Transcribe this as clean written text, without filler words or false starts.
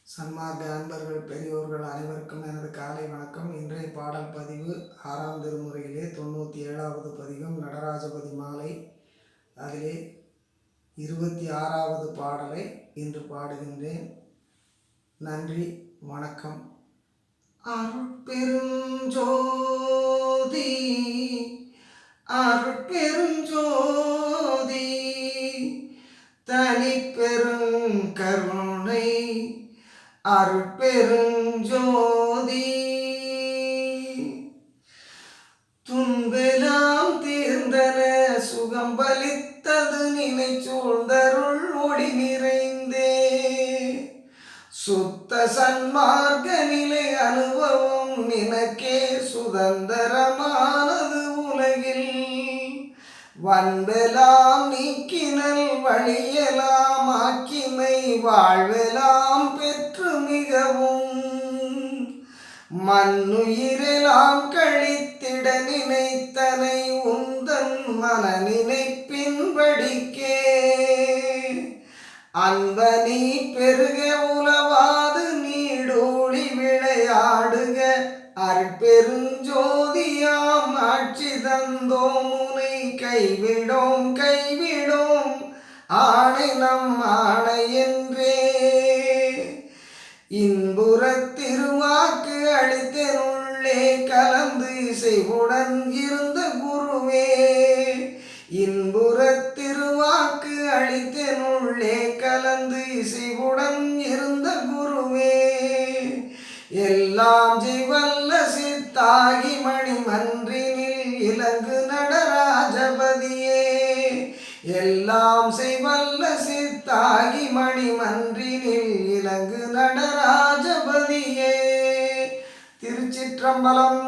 சன்மார்க்க அன்பர்கள் பெரியோர்கள் அனைவருக்கும் எனது காலை வணக்கம். இன்றைய பாடல் பதிவு 6ஆம் திருமுறையிலே 97வது பதிகம் நடராஜபதி மாலை. அதிலே 26வது பாடலை இன்று பாடுகின்றேன். நன்றி, வணக்கம். அருட்பெருஞ்சோதி அருட்பெருஞ்சோதி தனிப்பெருங்கருணை அருட்பெருஞ்சோதி துன்பெலாம் தீர்ந்தன சுகம் பலித்தது நினை சூழ்ந்தருள் ஒளி நிறைந்தே சுத்த சன்மார்க்க நிலை அனுபவம் நினக்கே சுதந்திரமானது உலகில் வன்பெலாம் நீக்கினல் வழியெல்லாம் ஆக்கிமை வாழ்வெலாம் பெற்று மிகவும் மண்ணுயிரெலாம் கழித்திட நினைத்தனை உந்தன் மன நினைப்பின்படிக்கே அன்பனி பெருக உலவாது நீடோடி விளையாடுக அருட்பெருஞ்சோதியாம் ஆட்சி தந்தோம் உனை கைவிடோம் ஆணை நம் ஆணை என்றே இன்புறத் திருவாக்கு அளித்தனுள்ளே கலந்து இசைவுடன் இருந்த குருவே இன்புறத் திருவாக்கு அளித்தனுள்ளே கலந்து இசைவுடன் இருந்த குருவே எல்லாம் ஜீவல்ல சித்தாகி மணிமன்றினில் இலங்கு நடராஜபதியே எல்லாம் செய்வல்ல சித்தாகி மணிமன்றினில் இலங்கு நடராஜபதியே. திருச்சிற்றம்பலம்.